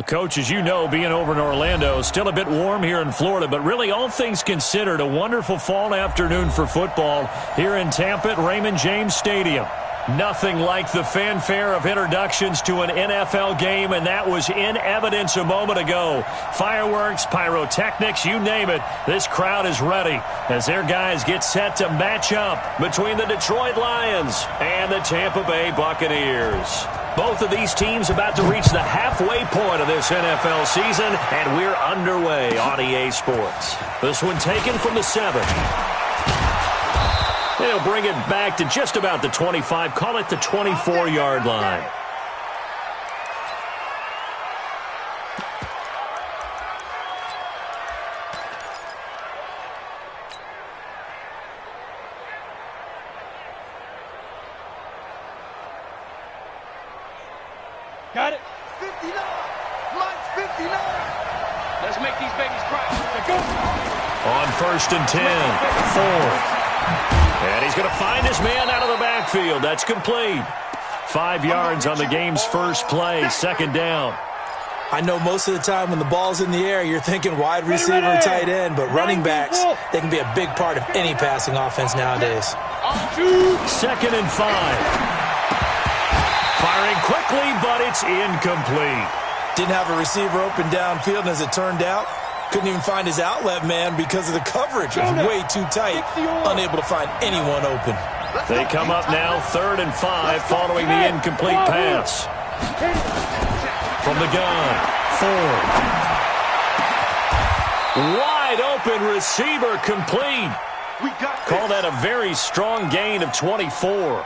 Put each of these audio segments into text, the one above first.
Coach, as you know, being over in Orlando, still a bit warm here in Florida, but really all things considered, a wonderful fall afternoon for football here in Tampa at Raymond James Stadium. Nothing like the fanfare of introductions to an NFL game, and that was in evidence a moment ago. Fireworks, pyrotechnics, you name it. This crowd is ready as their guys get set to match up between the Detroit Lions and the Tampa Bay Buccaneers. Both of these teams about to reach the halfway point of this NFL season, and we're underway on EA Sports. This one taken from the 7. They'll bring it back to just about the 25, call it the 24-yard line. Got it. 59. Mine's 59. Let's make these babies cry. Go. On 1st and 10, 4. And he's going to find his man out of the backfield. That's complete. 5 yards on the game's first play, 2nd down. I know most of the time when the ball's in the air, you're thinking wide receiver, tight end, but running backs, they can be a big part of any passing offense nowadays. 2nd and 5. Firing quickly, but it's incomplete. Didn't have a receiver open downfield, and as it turned out, couldn't even find his outlet man because of the coverage. It was way too tight, unable to find anyone open. They come up now, 3rd and 5, following the incomplete pass. From the gun, Ford. Wide open receiver complete. Call that a very strong gain of 24.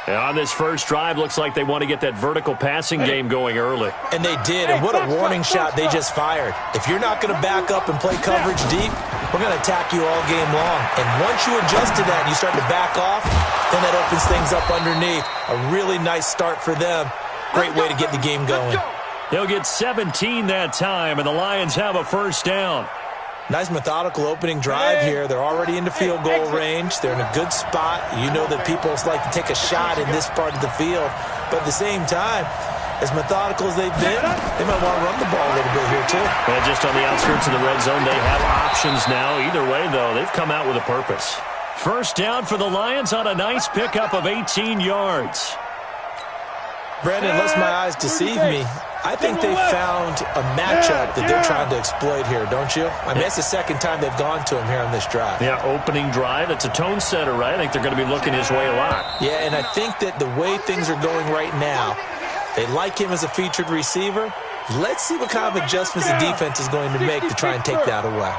And on this first drive, looks like they want to get that vertical passing game going early. And they did, and what a warning shot they just fired. If you're not going to back up and play coverage deep, we're going to attack you all game long. And once you adjust to that and you start to back off, then that opens things up underneath. A really nice start for them. Great way to get the game going. They'll get 17 that time, and the Lions have a first down. Nice methodical opening drive here. They're already into field goal range. They're in a good spot. You know that people like to take a shot in this part of the field. But at the same time, as methodical as they've been, they might want to run the ball a little bit here too. And just on the outskirts of the red zone, they have options now. Either way, though, they've come out with a purpose. First down for the Lions on a nice pickup of 18 yards. Brandon, unless my eyes deceive me, I think they found a matchup that they're trying to exploit here, don't you? I mean, it's the second time they've gone to him here on this drive. Yeah, opening drive. It's a tone setter, right? I think they're going to be looking his way a lot. Yeah, and I think that the way things are going right now, they like him as a featured receiver. Let's see what kind of adjustments the defense is going to make to try and take that away.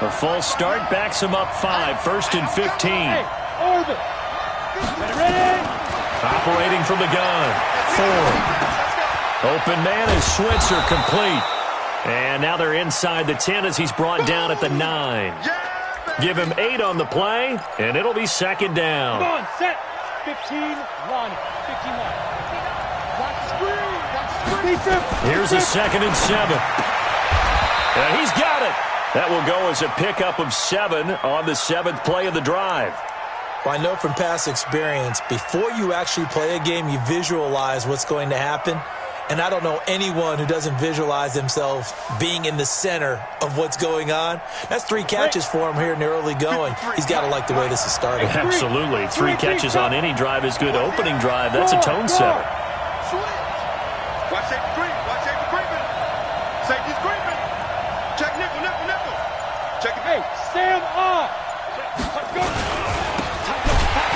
A false start backs him up 5, 1st and 15. Operating from the gun. 4. Open man is Switzer, complete. And now they're inside the 10 as he's brought down at the 9. Give him 8 on the play, and it'll be 2nd down. Come on, set. 15, 1, 51. Here's a 2nd and 7. And he's got it. That will go as a pickup of 7 on the 7th play of the drive. Well, I know from past experience, before you actually play a game, you visualize what's going to happen. And I don't know anyone who doesn't visualize themselves being in the center of what's going on. That's 3 catches for him here in the early going. He's got to like the way this is starting. Absolutely. 3 catches on any drive is good. Opening drive, that's a tone setter. Watch safety creep. Watch safety creeping. Safety's creeping. Check nickel, nickel, nickel. Check it. Hey, Sam off. Let's go.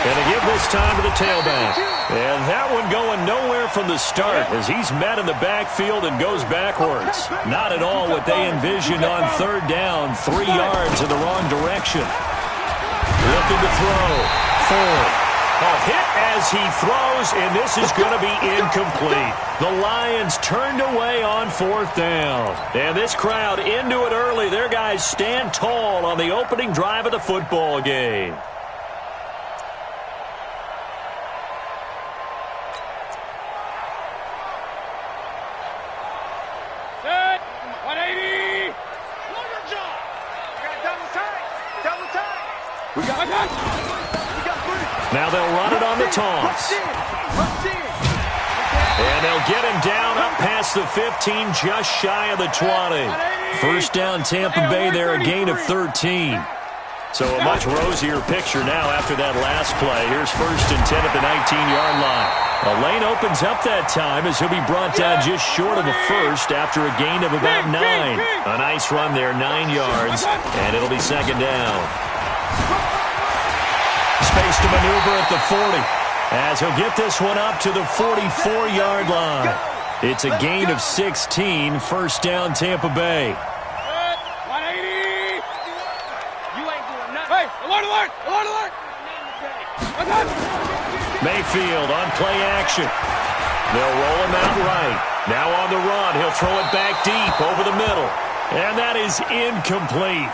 And to give this time to the tailback. And that one going nowhere from the start as he's met in the backfield and goes backwards. Not at all what they envisioned on 3rd down. 3 yards in the wrong direction. Looking to throw. Ford. A hit as he throws, and this is going to be incomplete. The Lions turned away on 4th down. And this crowd into it early. Their guys stand tall on the opening drive of the football game. Now they'll run it on the toss. And they'll get him down up past the 15, just shy of the 20. First down, Tampa Bay there, a gain of 13. So a much rosier picture now after that last play. Here's 1st and 10 at the 19-yard line. A lane opens up that time as he'll be brought down just short of a first after a gain of about 9. A nice run there, 9 yards, and it'll be 2nd down. Space to maneuver at the 40 as he'll get this one up to the 44-yard line. It's a gain of 16, 1st down Tampa Bay. Alert, alert! Alert, alert! Mayfield on play action. They'll roll him out right. Now on the run. He'll throw it back deep over the middle. And that is incomplete.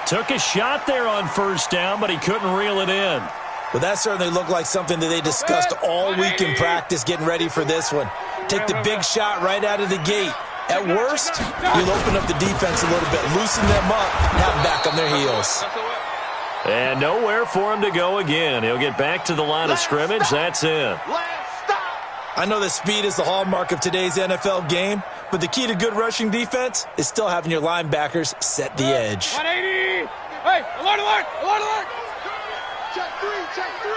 Took a shot there on 1st down, but he couldn't reel it in. Well, that certainly looked like something that they discussed all week in practice getting ready for this one. Take the big shot right out of the gate. At worst, you'll open up the defense a little bit, loosen them up, and have them back on their heels. And nowhere for him to go again. He'll get back to the line of scrimmage. That's it. I know that speed is the hallmark of today's NFL game, but the key to good rushing defense is still having your linebackers set the edge. 180! Hey, alert, alert! Alert, alert! Check 3, check 3!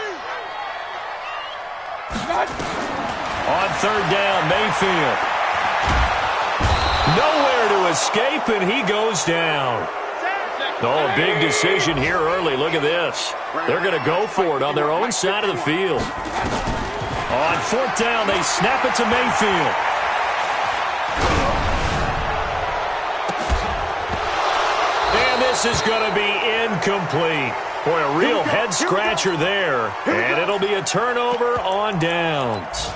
On 3rd down, Mayfield. Nowhere to escape, and he goes down. Oh, a big decision here early. Look at this. They're going to go for it on their own side of the field. On 4th down, they snap it to Mayfield. And this is going to be incomplete. Boy, a real head-scratcher there. And it'll be a turnover on downs.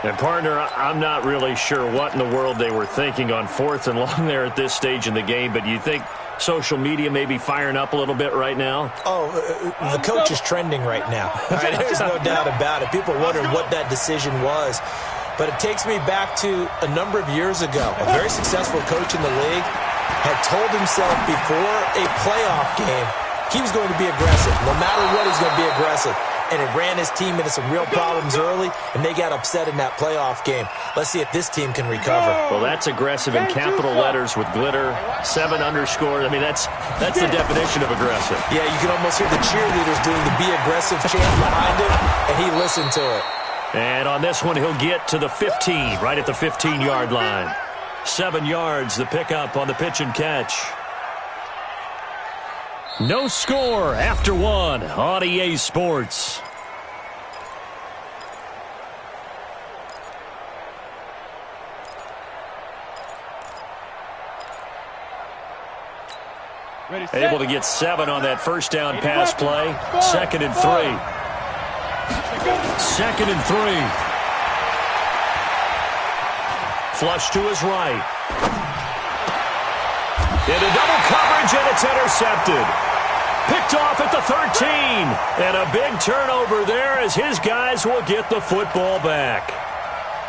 And, partner, I'm not really sure what in the world they were thinking on 4th and long there at this stage in the game, but you think social media may be firing up a little bit right now? Oh, the coach is trending right now. All right, there's no doubt about it. People wondering what that decision was. But it takes me back to a number of years ago. A very successful coach in the league had told himself before a playoff game he was going to be aggressive. No matter what, he's going to be aggressive. And it ran his team into some real problems early, and they got upset in that playoff game. Let's see if this team can recover. Well, that's aggressive in capital letters with glitter, 7 underscores. I mean, that's the definition of aggressive. Yeah, you can almost hear the cheerleaders doing the be aggressive chant behind him, and he listened to it. And on this one, he'll get to the 15, right at the 15-yard line. 7 yards, the pickup on the pitch and catch. No score after 1 on EA Sports. Able to get 7 on that 1st down pass play. 2nd and 3. 2nd and 3. Flush to his right. Into double coverage, and it's intercepted. Picked off at the 13. And a big turnover there as his guys will get the football back.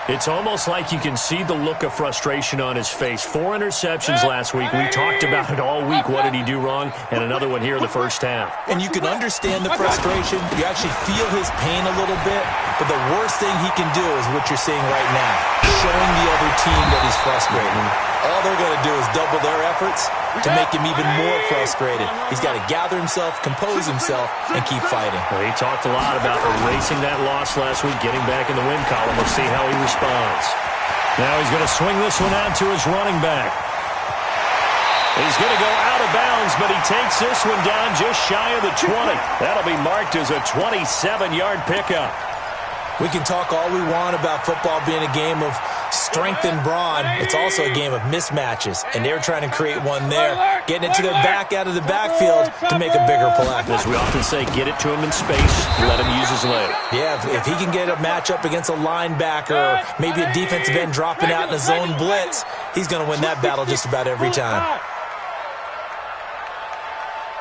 It's almost like you can see the look of frustration on his face. 4 interceptions last week. We talked about it all week. What did he do wrong? And another one here in the 1st half. And you can understand the frustration. You actually feel his pain a little bit. But the worst thing he can do is what you're seeing right now. Showing the other team that he's frustrated. All they're going to do is double their efforts to make him even more frustrated. He's got to gather himself, compose himself, and keep fighting. Well, he talked a lot about erasing that loss last week, getting back in the win column. We'll see how he responds. Now he's going to swing this one out to his running back. He's going to go out of bounds, but he takes this one down just shy of the 20. That'll be marked as a 27-yard pickup. We can talk all we want about football being a game of strength and brawn. It's also a game of mismatches, and they're trying to create one there, getting it to their back out of the backfield to make a bigger play. As we often say, get it to him in space, let him use his leg. Yeah, if he can get a matchup against a linebacker or maybe a defensive end dropping out in a zone blitz, he's going to win that battle just about every time.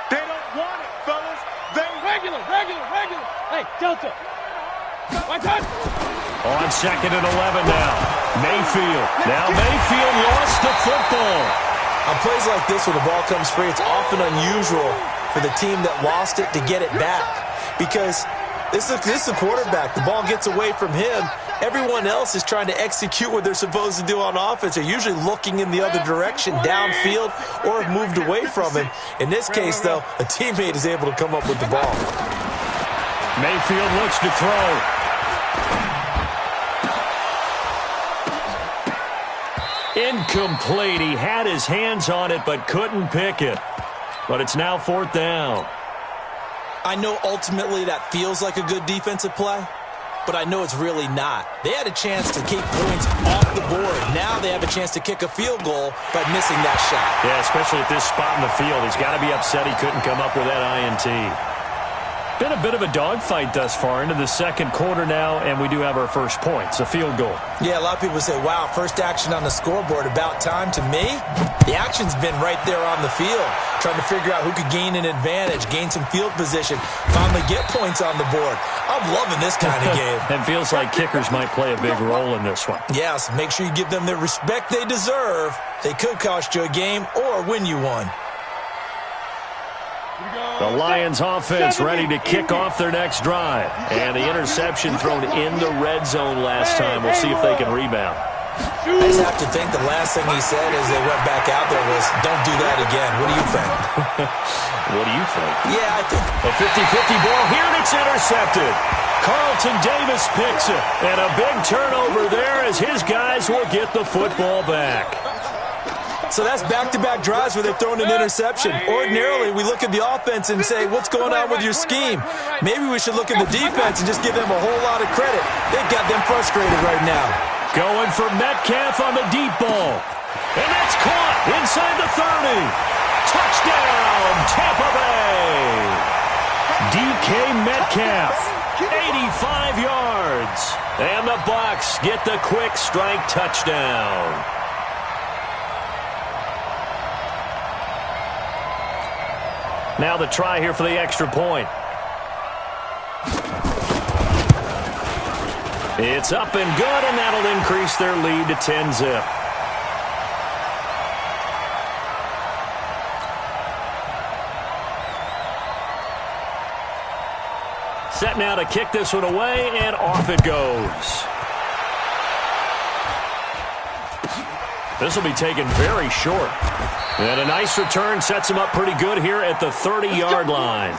They don't want it, fellas. They regular. Hey, Delta. On 2nd and 11 now. Mayfield. Now Mayfield lost the football. On plays like this where the ball comes free, it's often unusual for the team that lost it to get it back. Because This is a quarterback. The ball gets away from him. Everyone else is trying to execute what they're supposed to do on offense. They're usually looking in the other direction, downfield, or have moved away from him. In this case, though, a teammate is able to come up with the ball. Mayfield looks to throw. Incomplete. He had his hands on it but couldn't pick it. But it's now 4th down. I know ultimately that feels like a good defensive play, but I know it's really not. They had a chance to keep points off the board. Now they have a chance to kick a field goal by missing that shot. Yeah, especially at this spot in the field. He's got to be upset he couldn't come up with that INT. Been a bit of a dogfight thus far into the second quarter now, and we do have our first points, a field goal. Yeah, a lot of people say, wow, first action on the scoreboard, about time. To me, the action's been right there on the field, trying to figure out who could gain an advantage, gain some field position, finally get points on the board. I'm loving this kind of game. It feels like kickers might play a big role in this one. Yes, make sure you give them the respect they deserve. They could cost you a game or win you one. The Lions offense ready to kick off their next drive. And the interception thrown in the red zone last time. We'll see if they can rebound. I just have to think the last thing he said as they went back out there was, don't do that again. What do you think? What do you think? Yeah, I think. A 50-50 ball here, and it's intercepted. Carlton Davis picks it. And a big turnover there as his guys will get the football back. So that's back-to-back drives where they've thrown an interception. Ordinarily, we look at the offense and say, what's going on with your scheme? Maybe we should look at the defense and just give them a whole lot of credit. They've got them frustrated right now. Going for Metcalf on the deep ball. And that's caught inside the 30. Touchdown, Tampa Bay. DK Metcalf, 85 yards. And the Bucs get the quick strike touchdown. Now the try here for the extra point. It's up and good, and that'll increase their lead to 10-zip. Set now to kick this one away, and off it goes. This will be taken very short. And a nice return sets him up pretty good here at the 30-yard line.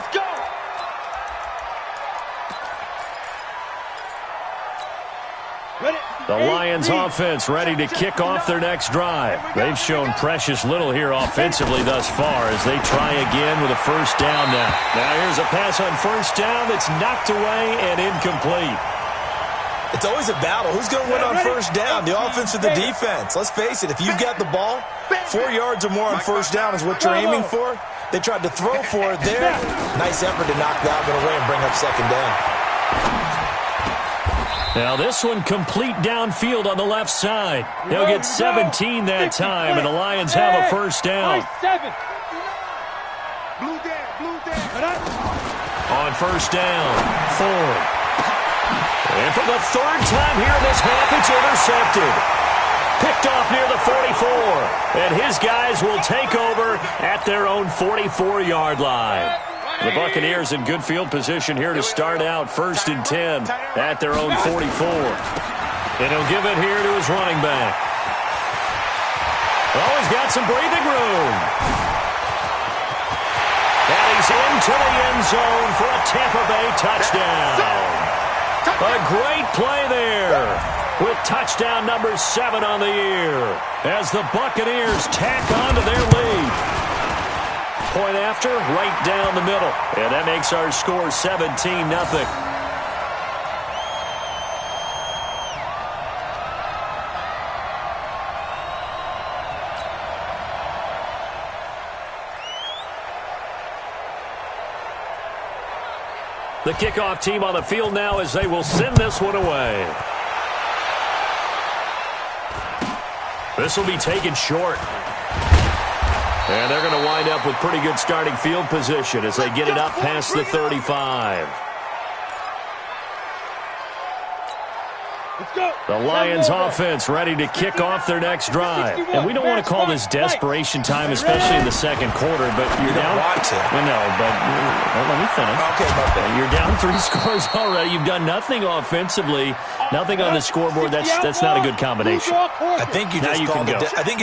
The Lions offense ready to kick off their next drive. They've shown precious little here offensively thus far as they try again with a first down now. Now here's a pass on first down that's knocked away and incomplete. It's always a battle. Who's going to win on first down, the offense or the defense? Let's face it, if you've got the ball, 4 yards or more on first down is what you're aiming for. They tried to throw for it there. Nice effort to knock that one away and bring up second down. Now this one complete downfield on the left side. They'll get 17 that time, and the Lions have a first down. On first down, Ford. And for the third time here in this half, it's intercepted. Picked off near the 44. And his guys will take over at their own 44-yard line. The Buccaneers in good field position here to start out first and 10 at their own 44. And he'll give it here to his running back. Oh, he's got some breathing room. And he's into the end zone for a Tampa Bay touchdown. A great play there with touchdown number 7 on the year as the Buccaneers tack on to their lead. Point after, right down the middle. And that makes our score 17-0. The kickoff team on the field now as they will send this one away. This will be taken short. And they're going to wind up with pretty good starting field position as they get it up past the 35. The Lions offense ready to kick off their next drive. And we don't want to call this desperation time, especially in the second quarter, but you're down. Want to. Well, no, but let me finish. Okay, okay. You're down 3 scores already. You've done nothing offensively, nothing on the scoreboard. That's not a good combination. I think you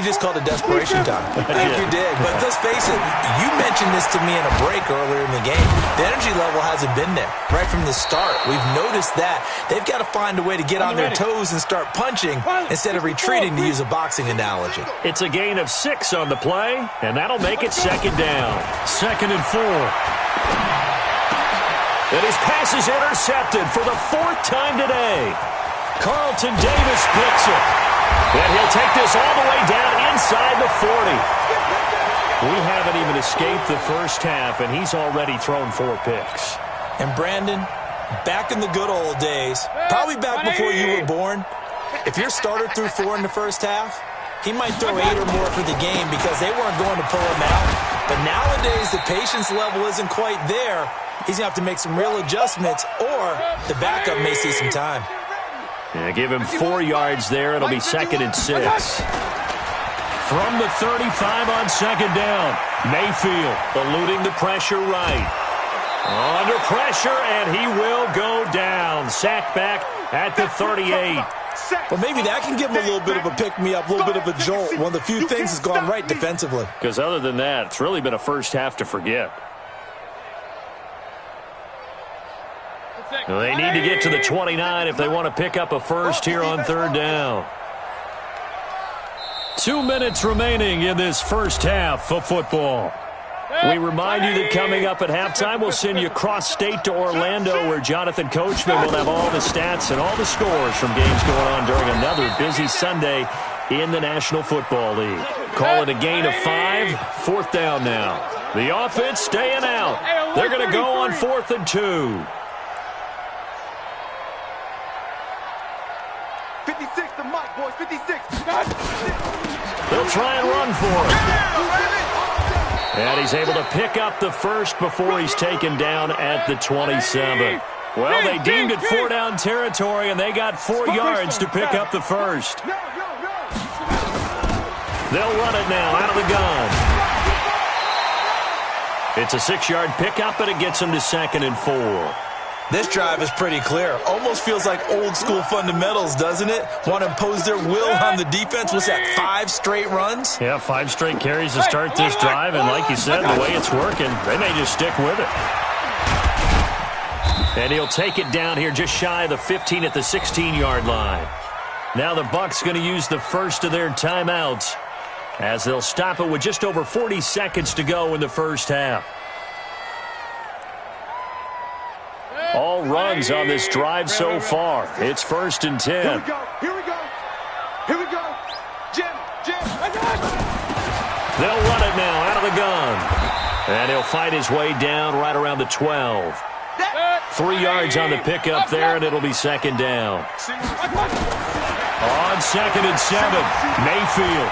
just called it desperation time. I think you did. But let's face it, you mentioned this to me in a break earlier in the game. The energy level hasn't been there right from the start. We've noticed that. They've got to find a way to get on their toes and start punching instead of retreating, to use a boxing analogy. It's a gain of 6 on the play, and that'll make it second down. 2nd and 4. And his pass is intercepted for the 4th time today. Carlton Davis picks it. And he'll take this all the way down inside the 40. We haven't even escaped the first half, and he's already thrown 4 picks. And Brandon, back in the good old days, probably back before you were born, if your starter threw 4 in the first half, he might throw 8 or more for the game because they weren't going to pull him out. But nowadays, the patience level isn't quite there. He's going to have to make some real adjustments, or the backup may see some time. Yeah, give him 4 yards there. It'll be 2nd and 6. From the 35 on 2nd down, Mayfield eluding the pressure right. Under pressure, and he will go down. Sacked back at the 38. Well, maybe that can give him a little bit of a pick-me-up, a little bit of a jolt. One of the few things has gone right defensively. Because other than that, it's really been a first half to forget. They need to get to the 29 if they want to pick up a first here on 3rd down. 2 minutes remaining in this first half of football. We remind you that coming up at halftime, we'll send you cross-state to Orlando, where Jonathan Coachman will have all the stats and all the scores from games going on during another busy Sunday in the National Football League. Call it a gain of 5, 4th down now. The offense staying out. They're going to go on 4th and 2. 56 to Mike, boys, 56. They'll try and run for it. And he's able to pick up the first before he's taken down at the 27. Well, they deemed it 4 down territory, and they got 4 yards to pick up the first. They'll run it now out of the gun. It's a 6-yard pickup, and it gets them to 2nd and 4. This drive is pretty clear. Almost feels like old-school fundamentals, doesn't it? Want to impose their will on the defense. What's that, 5 straight runs? Yeah, 5 straight carries to start this drive, and like you said, the way it's working, they may just stick with it. And he'll take it down here just shy of the 15 at the 16-yard line. Now the Bucs going to use the first of their timeouts as they'll stop it with just over 40 seconds to go in the first half. All runs on this drive so far. It's 1st and 10. Here we go. Here we go. Here we go. Jim. They'll run it now out of the gun. And he'll fight his way down right around the 12. 3 yards on the pickup there, and it'll be 2nd down. On 2nd and 7, Mayfield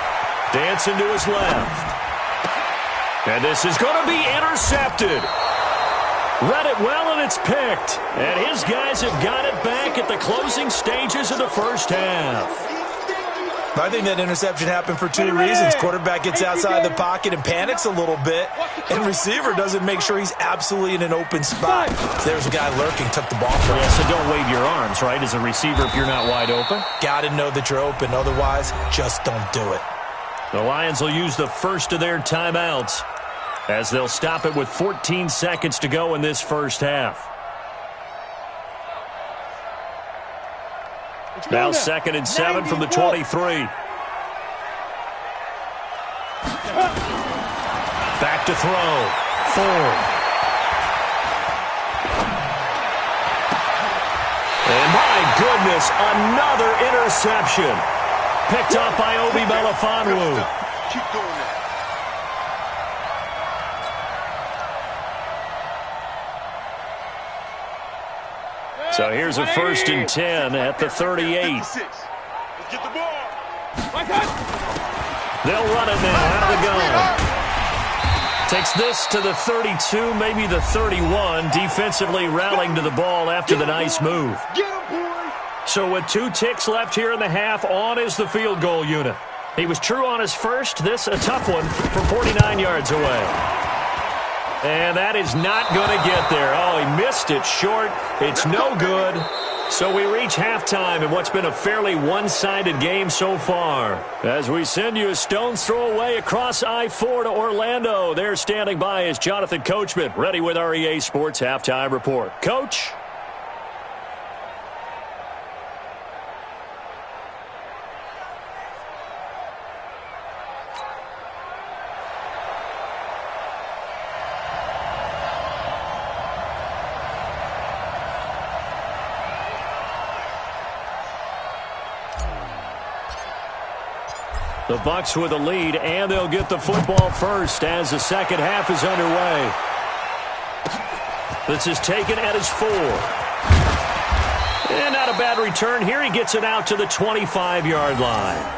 dancing to his left. And this is going to be intercepted. Read it well, and it's picked. And his guys have got it back at the closing stages of the first half. I think that interception happened for 2 reasons. Quarterback gets outside the pocket and panics a little bit, and receiver doesn't make sure he's absolutely in an open spot. So there's a guy lurking, took the ball from him. Yeah, so don't wave your arms, right, as a receiver if you're not wide open. Got to know that you're open. Otherwise, just don't do it. The Lions will use the first of their timeouts as they'll stop it with 14 seconds to go in this first half. Now 2nd and 7 from the 23. Back to throw. Ford. And my goodness, another interception. Picked up by Obi Melifonwu. Keep doing that. So here's a 1st and 10 at the 38. Let's get the ball. They'll run it now out of the gun. Takes this to the 32, maybe the 31. Defensively rallying to the ball after the nice move. Get him, boy. So with 2 ticks left here in the half, on is the field goal unit. He was true on his first. This a tough one from 49 yards away. And that is not going to get there. Oh, he missed it short. It's no good. So we reach halftime in what's been a fairly one-sided game so far. As we send you a stone's throw away across I-4 to Orlando. There standing by is Jonathan Coachman, ready with our EA Sports Halftime Report. Coach? The Bucs with a lead, and they'll get the football first as the second half is underway. This is taken at his 4. And not a bad return here. He gets it out to the 25-yard line.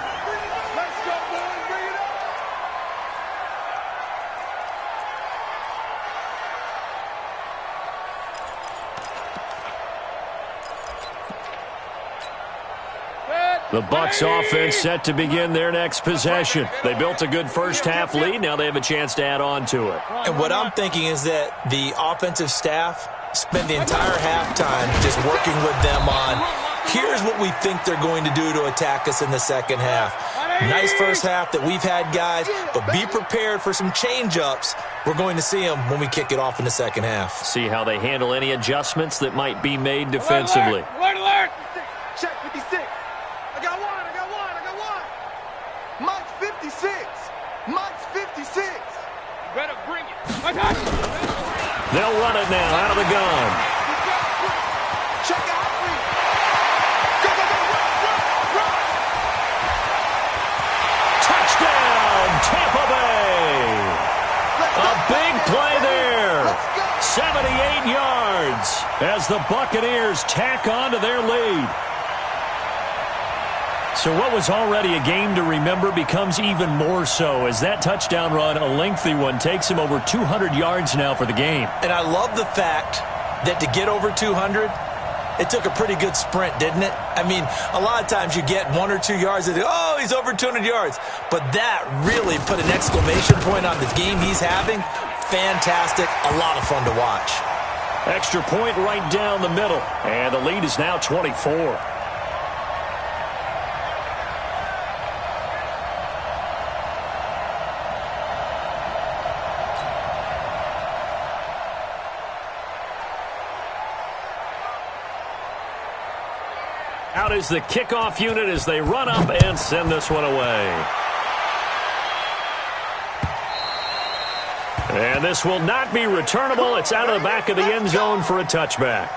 The Bucs offense set to begin their next possession. They built a good first-half lead. Now they have a chance to add on to it. And what I'm thinking is that the offensive staff spent the entire halftime just working with them on, here's what we think they're going to do to attack us in the second half. Nice first half that we've had, guys, but be prepared for some change-ups. We're going to see them when we kick it off in the second half. See how they handle any adjustments that might be made defensively. Alert, alert! Check 56. I got one. Mike's 56. Mike's 56. You better bring it. They'll run it now out of the gun. Check out. Go, run. Touchdown, Tampa Bay. A big play there. 78 yards as the Buccaneers tack on to their lead. So what was already a game to remember becomes even more so as that touchdown run, a lengthy one, takes him over 200 yards now for the game. And I love the fact that to get over 200, it took a pretty good sprint, didn't it? I mean, a lot of times you get 1 or 2 yards and, oh, he's over 200 yards. But that really put an exclamation point on the game he's having. Fantastic. A lot of fun to watch. Extra point right down the middle. And the lead is now 24. Out is the kickoff unit as they run up and send this one away. And this will not be returnable. It's out of the back of the end zone for a touchback.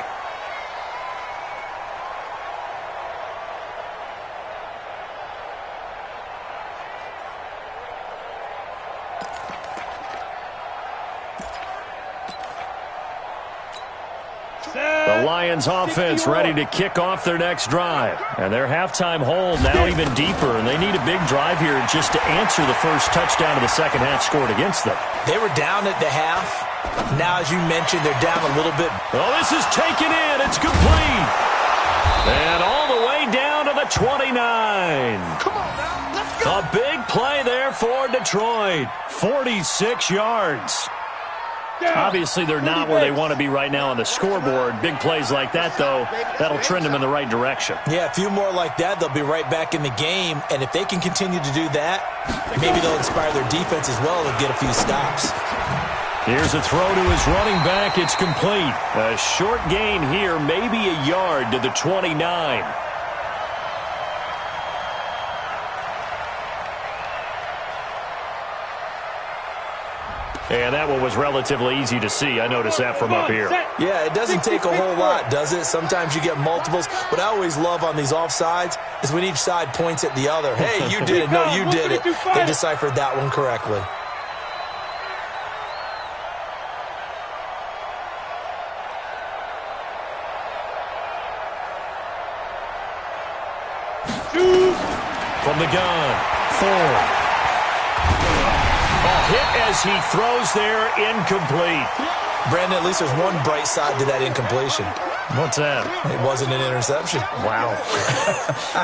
The Lions offense ready to kick off their next drive. And their halftime hold now even deeper, and they need a big drive here just to answer the first touchdown of the second half scored against them. They were down at the half. Now, as you mentioned, they're down a little bit. Oh, this is taken in. It's complete. And all the way down to the 29. Come on now, let's go. A big play there for Detroit. 46 yards. Obviously, they're not where they want to be right now on the scoreboard. Big plays like that, though, that'll trend them in the right direction. Yeah, a few more like that, they'll be right back in the game. And if they can continue to do that, maybe they'll inspire their defense as well and get a few stops. Here's a throw to his running back. It's complete. A short gain here, maybe a yard to the 29. And that one was relatively easy to see. I noticed that from up here. Yeah, it doesn't take a whole lot, does it? Sometimes you get multiples. What I always love on these offsides is when each side points at the other. Hey, you did it. No, you did it. They deciphered that one correctly. From the gun, 4. Hit as he throws there, incomplete. Brandon, at least there's one bright side to that incompletion. What's that? It wasn't an interception. Wow.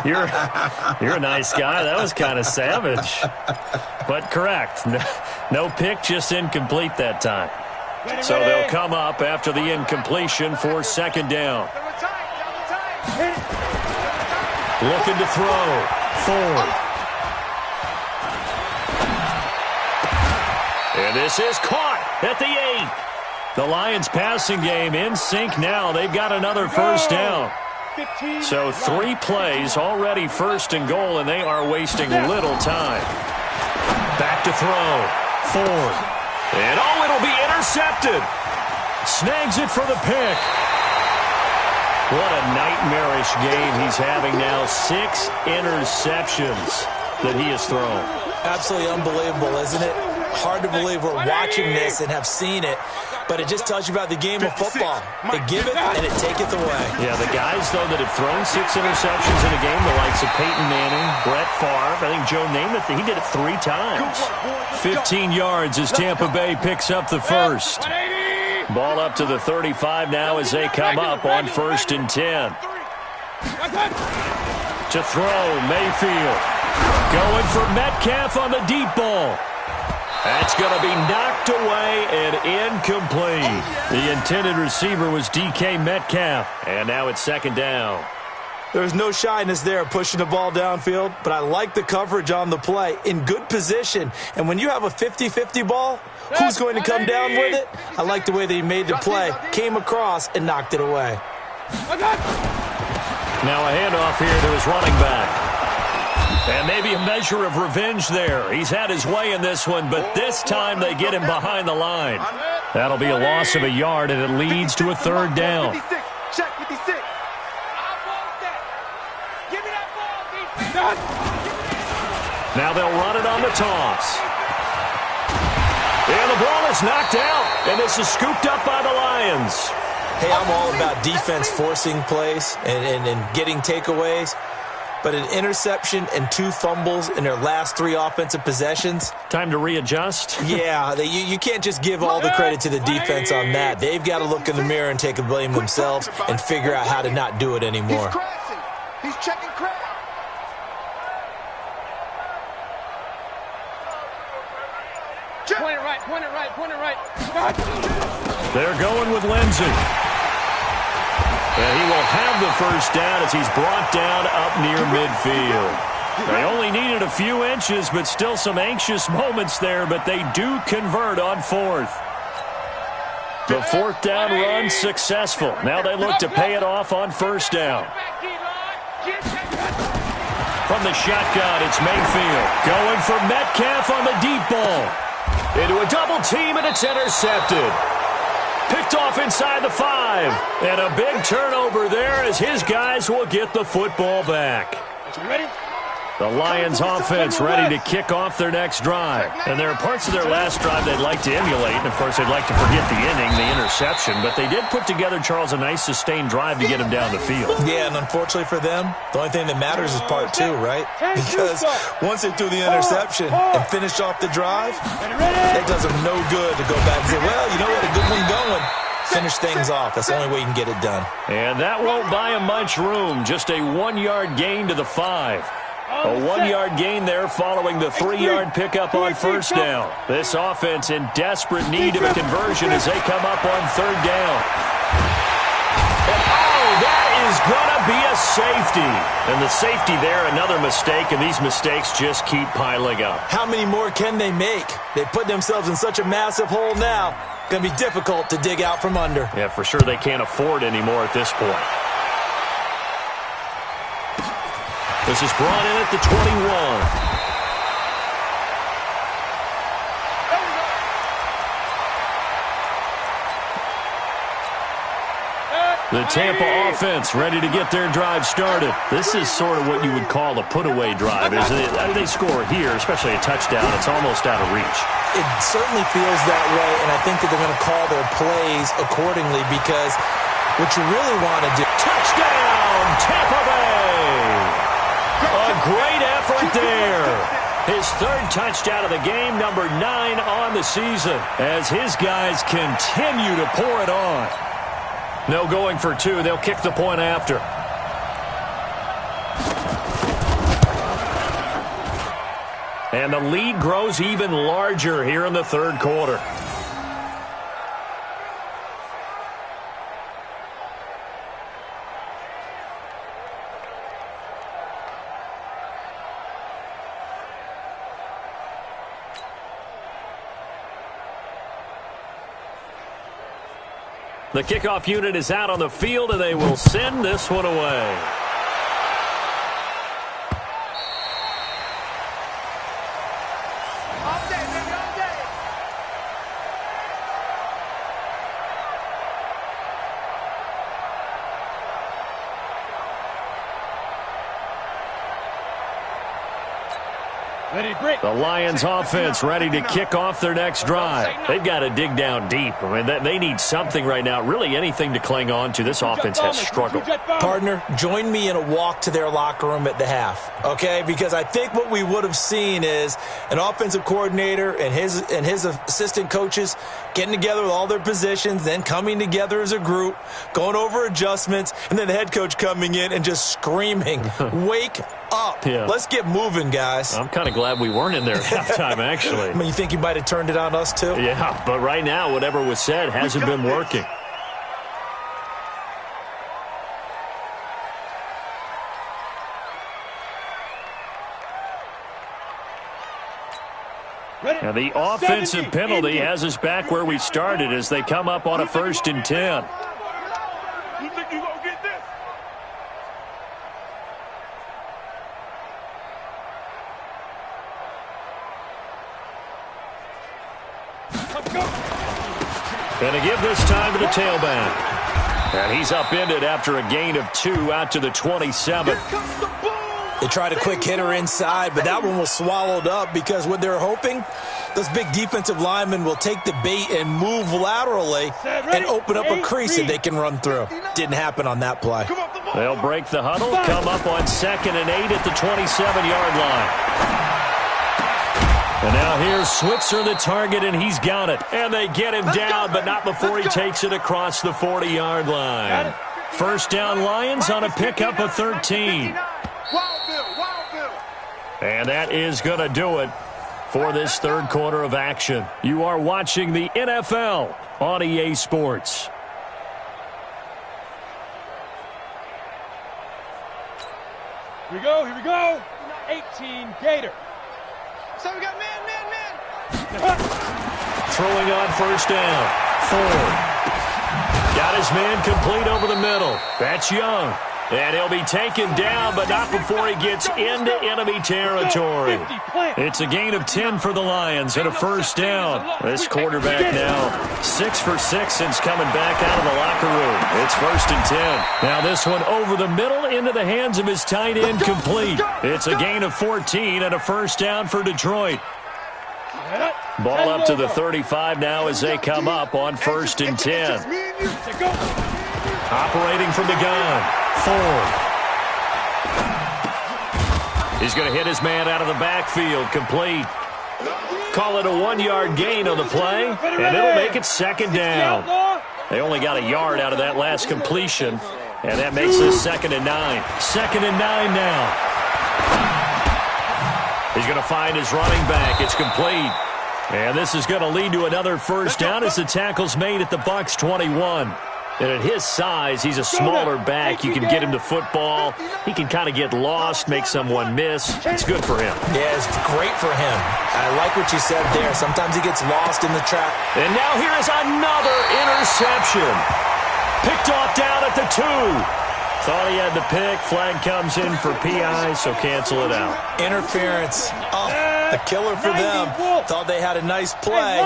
You're a nice guy. That was kind of savage. But correct. No pick, just incomplete that time. So they'll come up after the incompletion for second down. Looking to throw. Ford. And this is caught at the 8. The Lions passing game in sync now. They've got another first down. So 3 plays already first and goal, and they are wasting little time. Back to throw. Ford. And it'll be intercepted. Snags it for the pick. What a nightmarish game he's having now. 6 interceptions that he has thrown. Absolutely unbelievable, isn't it? Hard to believe we're watching this and have seen it, but it just tells you about the game of football. They give it and it taketh away. Yeah, the guys, though, that have thrown 6 interceptions in a game, the likes of Peyton Manning, Brett Favre, I think Joe Namath, he did it 3 times. 15 yards as Tampa Bay picks up the first. Ball up to the 35 now as they come up on 1st and 10. To throw, Mayfield. Going for Metcalf on the deep ball. That's going to be knocked away and incomplete. The intended receiver was DK Metcalf. And now it's second down. There's no shyness there pushing the ball downfield, but I like the coverage on the play. In good position. And when you have a 50-50 ball, who's going to come down with it? I like the way that he made the play, came across, and knocked it away. Now a handoff here to his running back. And maybe a measure of revenge there. He's had his way in this one, but this time they get him behind the line. That'll be a loss of a yard, and it leads to a 3rd down. Check 56. Give me that ball, Now they'll run it on the toss. And the ball is knocked out, and this is scooped up by the Lions. Hey, I'm all about defense forcing plays and getting takeaways. But an interception and 2 fumbles in their last 3 offensive possessions. Time to readjust? Yeah, you can't just give all the credit to the defense on that. They've got to look in the mirror and take a blame themselves and figure out how to not do it anymore. He's checking crash. Point it right. They're going with Lindsey. And he will have the first down as he's brought down up near midfield. They only needed a few inches, but still some anxious moments there, but they do convert on 4th. The 4th down run successful. Now they look to pay it off on 1st down. From the shotgun, it's Mayfield. Going for Metcalf on the deep ball. Into a double team, and it's intercepted. Picked off inside the 5. And a big turnover there as his guys will get the football back. The Lions offense ready to kick off their next drive. And there are parts of their last drive they'd like to emulate. And, of course, they'd like to forget the inning, the interception. But they did put together, Charles, a nice sustained drive to get him down the field. Yeah, and unfortunately for them, the only thing that matters is part 2, right? Because once they threw the interception and finished off the drive, that does them no good to go back and say, well, you know what, a good one going. Finish things off. That's the only way you can get it done. And that won't buy him much room. Just a 1-yard gain to the 5. A 1-yard gain there following the 3-yard pickup on 1st down. This offense in desperate need of a conversion as they come up on 3rd down. And that is going to be a safety. And the safety there, another mistake, and these mistakes just keep piling up. How many more can they make? They put themselves in such a massive hole now. Going to be difficult to dig out from under. Yeah, for sure they can't afford anymore at this point. This is brought in at the 21. The Tampa offense ready to get their drive started. This is sort of what you would call a put-away drive. They score here, especially a touchdown. It's almost out of reach. It certainly feels that way, and I think that they're going to call their plays accordingly because what you really want to do. Touchdown, Tampa Bay! A great effort there. His 3rd touchdown of the game, number 9 on the season, as his guys continue to pour it on. No going for two. They'll kick the point after. And the lead grows even larger here in the third quarter. The kickoff unit is out on the field, and they will send this one away. All day, baby, all day. The Lions offense ready to kick off their next drive. They've got to dig down deep. I mean, they need something right now, really anything to cling on to. This offense has struggled. Partner, join me in a walk to their locker room at the half, okay? Because I think what we would have seen is an offensive coordinator and his assistant coaches getting together with all their positions, then coming together as a group, going over adjustments, and then the head coach coming in and just screaming, wake up. Yeah. Let's get moving, guys. I'm kind of glad we weren't in there at halftime, actually. I mean, you think you might have turned it on us, too? Yeah, but right now, whatever was said hasn't been working. And the offensive penalty has us back where we started as they come up on a 1st and 10. You think you gonna get this? Going to give this time to the tailback. And he's upended after a gain of 2 out to the 27. They tried a quick hitter inside, but that one was swallowed up because what they're hoping, those big defensive linemen will take the bait and move laterally and open up a crease that they can run through. Didn't happen on that play. They'll break the huddle, come up on 2nd and 8 at the 27-yard line. And now here's Switzer, the target, and he's got it. And they get him down, but not before he takes it across the 40-yard line. First down, Lions on a pickup of 13. And that is going to do it for this third quarter of action. You are watching the NFL on EA Sports. Here we go. 18 Gator. So we got man. Throwing on first down. Ford. Got his man complete over the middle. That's Young. And he'll be taken down, but not before he gets into enemy territory. It's a gain of 10 for the Lions and a first down. This quarterback now 6 for 6 since coming back out of the locker room. It's 1st and 10. Now this one over the middle into the hands of his tight end, complete. It's a gain of 14 and a first down for Detroit. Ball up to the 35 now as they come up on 1st and 10. Operating from the gun. Ford. He's going to hit his man out of the backfield. Complete. Call it a 1-yard gain on the play, and it'll make it 2nd down. They only got a yard out of that last completion, and that makes this 2nd and 9. 2nd and 9 now. He's going to find his running back. It's complete. And this is going to lead to another first down as the tackle's made at the Bucs 21. And at his size, he's a smaller back. You can get him to football. He can kind of get lost, make someone miss. It's good for him. Yeah, it's great for him. I like what you said there. Sometimes he gets lost in the trap. And now here is another interception. Picked off down at the 2. Thought he had the pick. Flag comes in for PI, so cancel it out. Interference. Oh, a killer for them. Thought they had a nice play.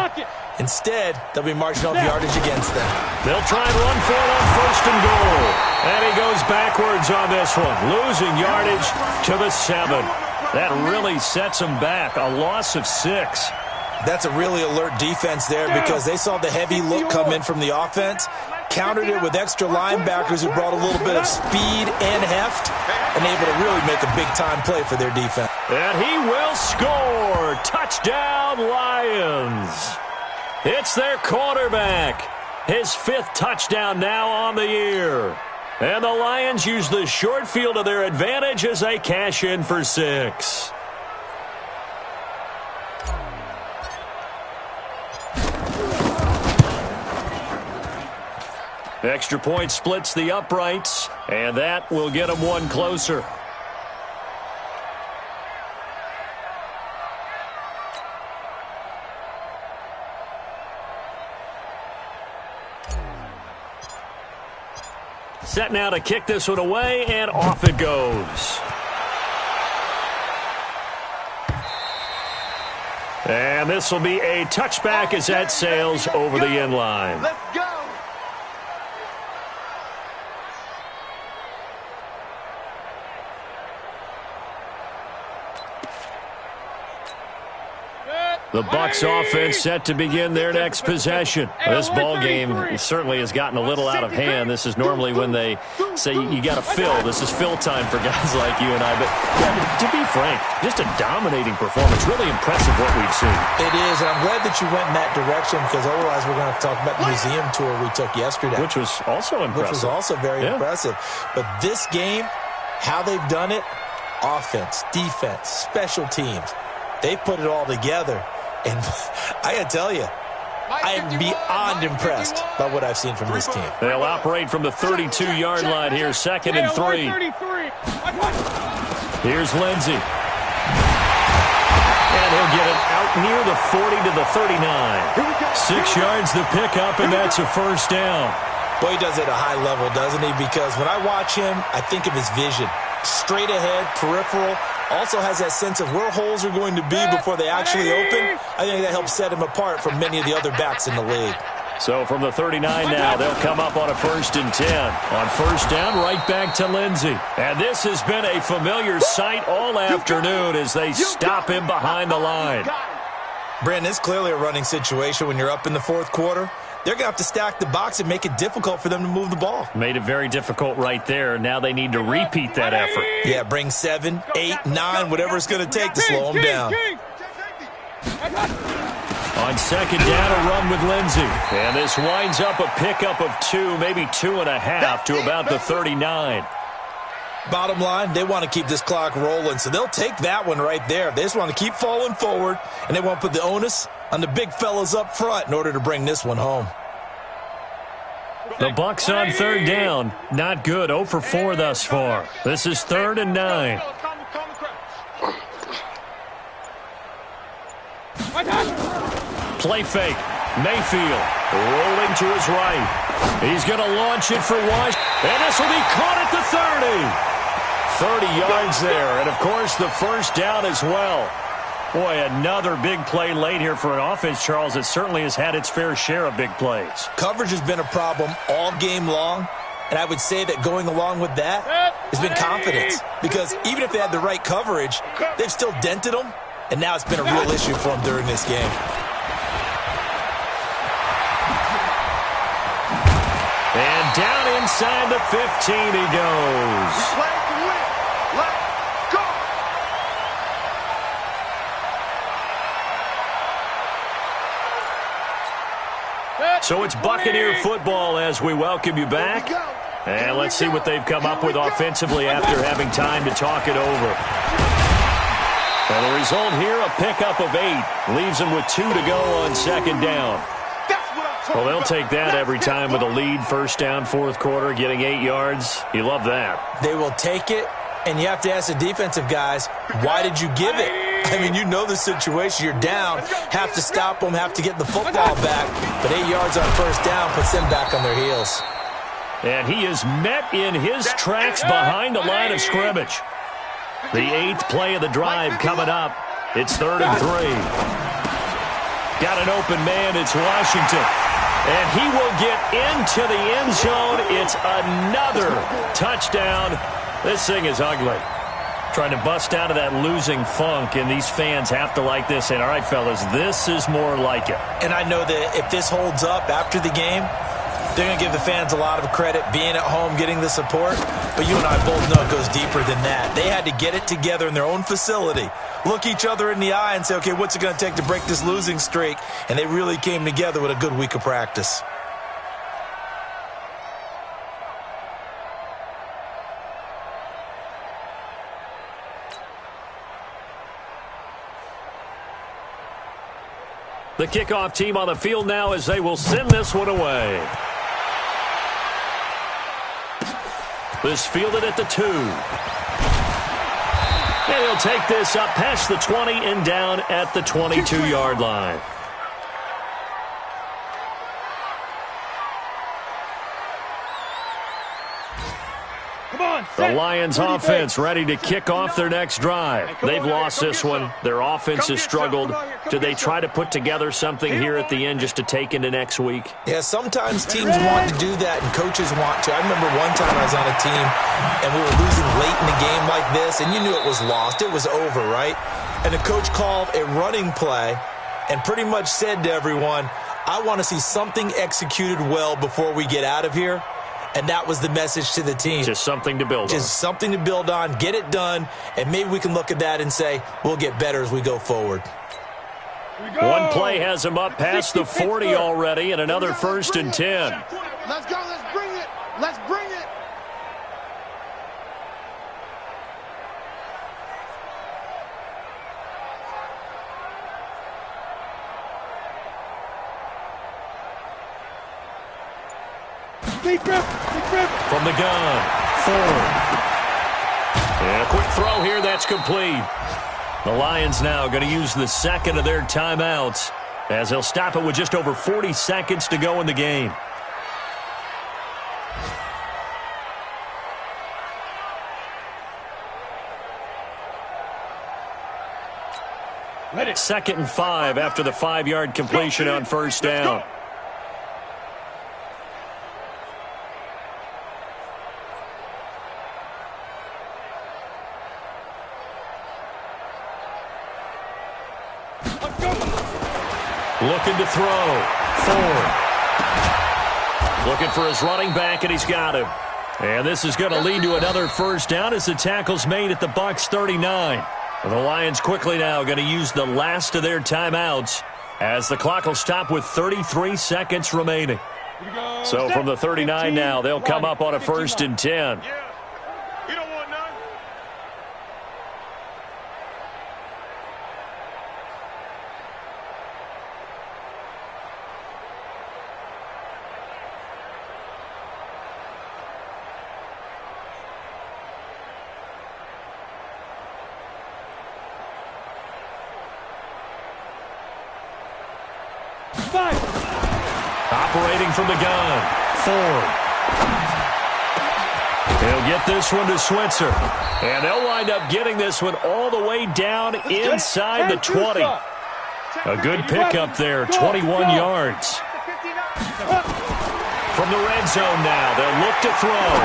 Instead, they'll be marching off yardage against them. They'll try and run for it on 1st and goal. And he goes backwards on this one, losing yardage to the 7. That really sets him back, a loss of 6. That's a really alert defense there because they saw the heavy look come in from the offense, countered it with extra linebackers who brought a little bit of speed and heft, and able to really make a big-time play for their defense. And he will score. Touchdown, Lions. It's their quarterback. His 5th touchdown now on the year. And the Lions use the short field to their advantage as they cash in for 6. Extra point splits the uprights, and that will get them one closer. Set now to kick this one away, and off it goes. And this will be a touchback as that sails over the end line. Let's go. The Bucs offense set to begin their next possession. This ball game certainly has gotten a little out of hand. This is normally when they say you got to fill. This is fill time for guys like you and I. But yeah, to be frank, just a dominating performance. Really impressive what we've seen. It is, and I'm glad that you went in that direction because otherwise we're going to have to talk about the museum tour we took yesterday. Which was also impressive. Which was also very impressive. But this game, how they've done it, offense, defense, special teams, they put it all together. And I got to tell you, I am beyond impressed by what I've seen from this team. They'll operate from the 32-yard line here, 2nd and 3. Here's Lindsey. And he'll get it out near the 40 to the 39. 6 yards the pickup, and that's a first down. Boy, he does it at a high level, doesn't he? Because when I watch him, I think of his vision. Straight ahead, peripheral. Also has that sense of where holes are going to be before they actually open. I think that helps set him apart from many of the other backs in the league. So from the 39 now, they'll come up on a 1st and 10. On 1st down, right back to Lindsey. And this has been a familiar sight all afternoon as they stop him behind the line. Brandon, it's clearly a running situation when you're up in the 4th quarter. They're going to have to stack the box and make it difficult for them to move the ball. Made it very difficult right there. Now they need to repeat that effort. Yeah, bring 7, 8, 9, whatever it's going to take to slow them down. On 2nd down, a run with Lindsey. And this winds up a pickup of 2, maybe 2.5 to about the 39. Bottom line, they want to keep this clock rolling, so they'll take that one right there. They just want to keep falling forward, and they want to put the onus on the big fellas up front in order to bring this one home. The Bucs on 3rd down. Not good. 0 for 4 thus far. This is 3rd and 9. Play fake. Mayfield rolling to his right. He's going to launch it for Wash. And this will be caught at the 30. 30 yards there. And, of course, the first down as well. Boy, another big play late here for an offense, Charles, that certainly has had its fair share of big plays. Coverage has been a problem all game long, and I would say that going along with that has been confidence. Because even if they had the right coverage, they've still dented them, and now it's been a real issue for them during this game. And down inside the 15 he goes. So it's Buccaneer football as we welcome you back. And let's see what they've come up with offensively after having time to talk it over. And the result here, a pickup of 8. Leaves them with 2 to go on 2nd down. Well, they'll take that every time with a lead. 1st down, 4th quarter, getting 8 yards. You love that. They will take it, and you have to ask the defensive guys, why did you give it? I mean, you know the situation. You're down, have to stop them, have to get the football back. But 8 yards on 1st down puts them back on their heels. And he is met in his tracks behind the line of scrimmage. The 8th play of the drive coming up. It's 3rd and 3. Got an open man. It's Washington. And he will get into the end zone. It's another touchdown. This thing is ugly. Trying to bust out of that losing funk, and these fans have to like this. And all right, fellas, this is more like it. And I know that if this holds up after the game, they're going to give the fans a lot of credit being at home, getting the support. But you and I both know it goes deeper than that. They had to get it together in their own facility, look each other in the eye and say, okay, what's it going to take to break this losing streak? And they really came together with a good week of practice. The kickoff team on the field now as they will send this one away. This fielded at the 2. And he'll take this up past the 20 and down at the 22-yard line. The Lions offense ready to kick off their next drive. They've lost this one. Their offense has struggled. Do they try to put together something here at the end just to take into next week? Yeah, sometimes teams want to do that and coaches want to. I remember one time I was on a team and we were losing late in the game like this, and you knew it was lost. It was over, right? And the coach called a running play and pretty much said to everyone, I want to see something executed well before we get out of here. And that was the message to the team. Just something to build on. Just something to build on, get it done, and maybe we can look at that and say, we'll get better as we go forward. One play has him up past the 40 already, and another 1st and 10. Let's go. Let's bring it. Let's bring it. From the gun, Ford. And a quick throw here, that's complete. The Lions now going to use the second of their timeouts as they'll stop it with just over 40 seconds to go in the game. Second and 5 after the 5-yard completion on 1st down. Looking to throw. Ford. Looking for his running back, and he's got him. And this is going to lead to another 1st down as the tackle's made at the Bucs 39. And the Lions quickly now going to use the last of their timeouts as the clock will stop with 33 seconds remaining. So from the 39 now, they'll come up on a 1st and 10. You don't want none. Operating from the gun, Ford. He'll get this one to Switzer. And they'll wind up getting this one all the way down inside the 20. A good pickup there, 21 yards. From the red zone now, they'll look to throw.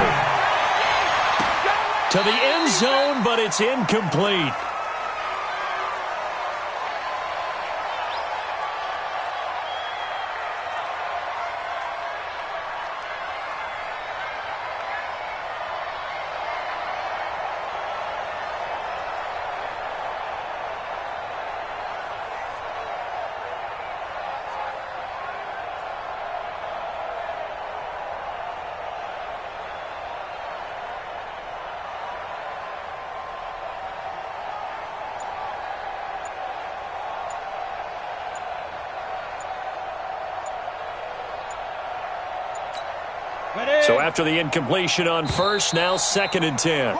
To the end zone, but it's incomplete. So after the incompletion on 1st, now 2nd and 10.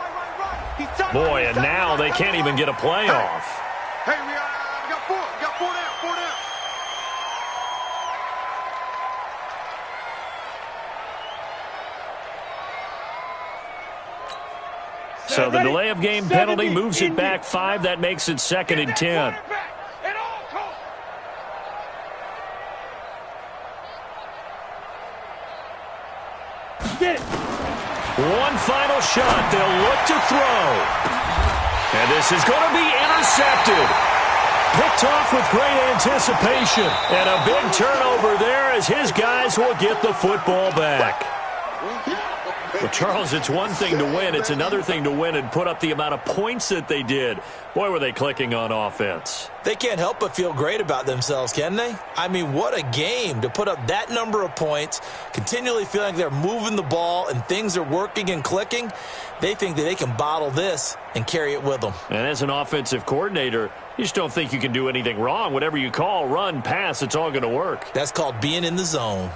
Boy, and now they can't even get a play off. Hey, we got 4. We got 4 down. 4 down. So the delay of game penalty moves it back 5. That makes it 2nd and 10. One final shot. They'll look to throw. And this is going to be intercepted. Picked off with great anticipation. And a big turnover there as his guys will get the football back. Well, Charles, it's one thing to win. It's another thing to win and put up the amount of points that they did. Boy, were they clicking on offense. They can't help but feel great about themselves, can they? I mean, what a game to put up that number of points, continually feeling like they're moving the ball and things are working and clicking. They think that they can bottle this and carry it with them. And as an offensive coordinator, you just don't think you can do anything wrong. Whatever you call, run, pass, it's all going to work. That's called being in the zone.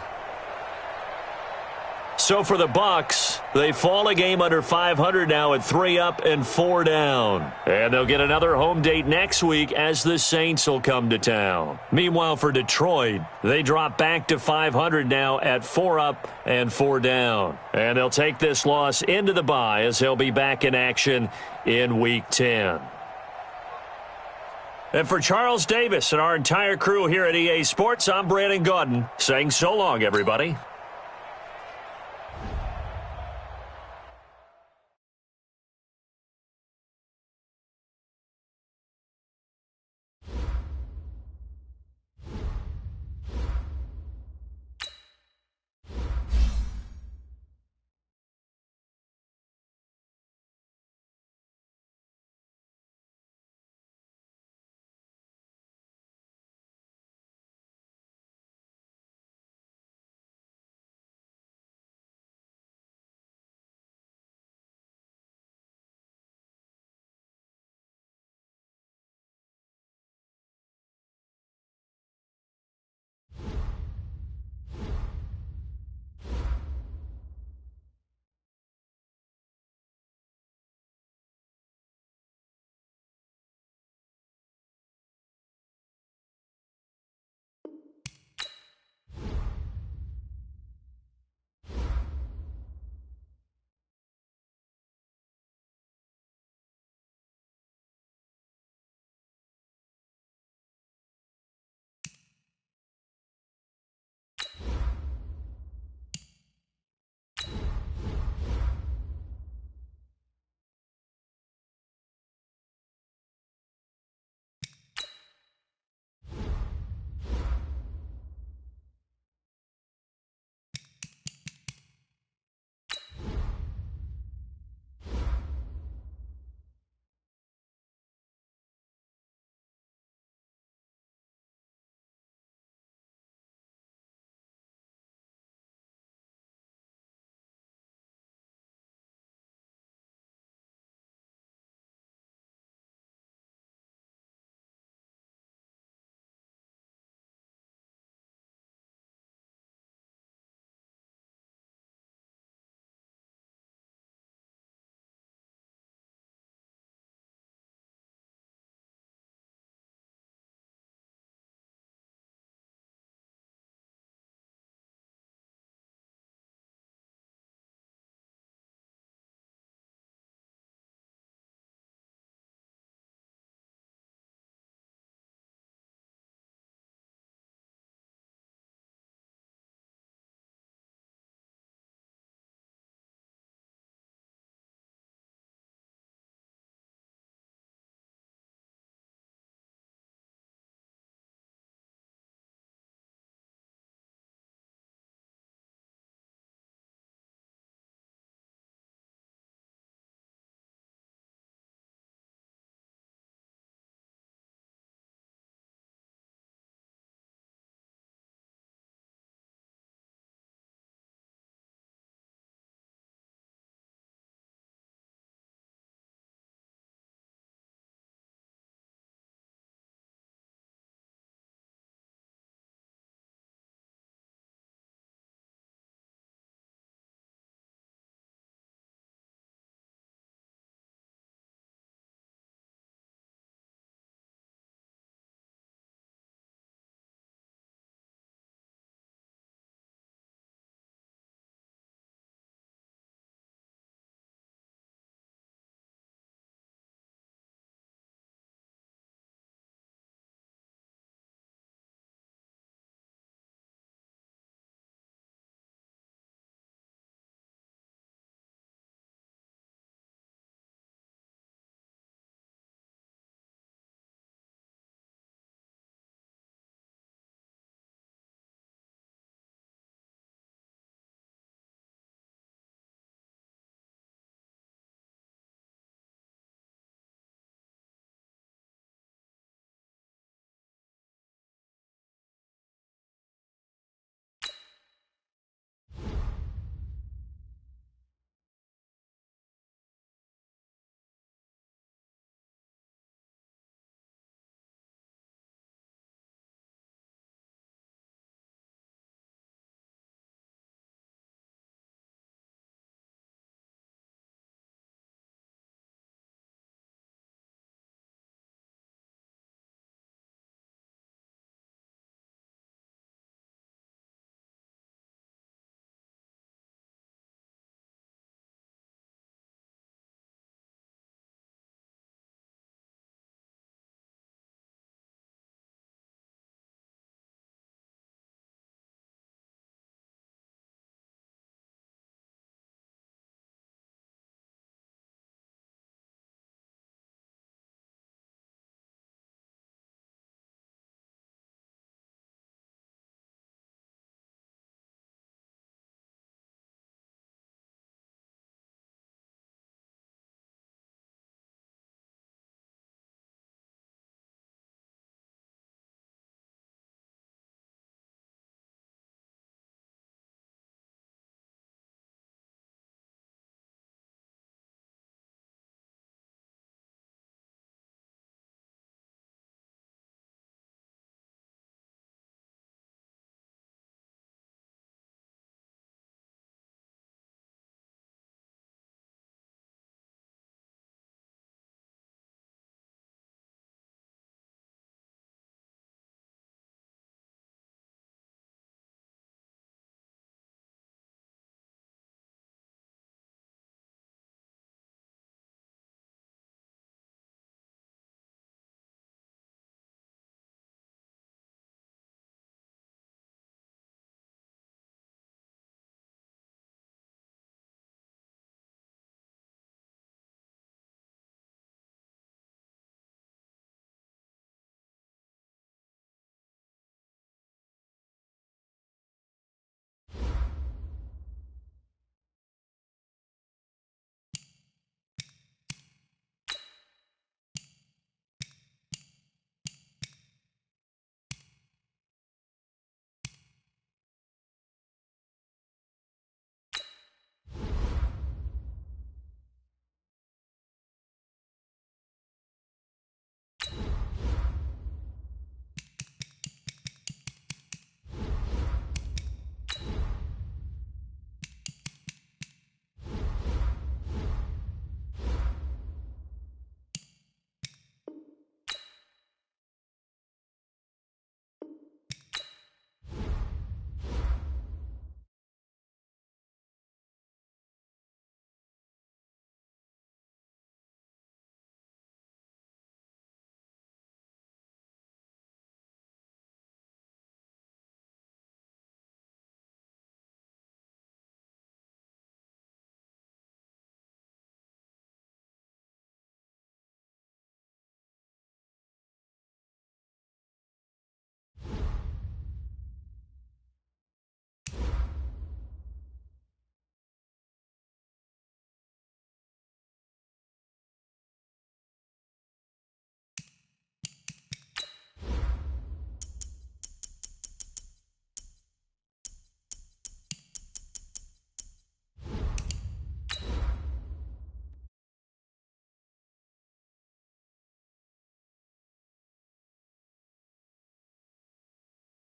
So for the Bucs, they fall a game under 500 now at 3 up and 4 down. And they'll get another home date next week as the Saints will come to town. Meanwhile, for Detroit, they drop back to 500 now at 4 up and 4 down. And they'll take this loss into the bye as they'll be back in action in Week 10. And for Charles Davis and our entire crew here at EA Sports, I'm Brandon Gaudin saying so long, everybody.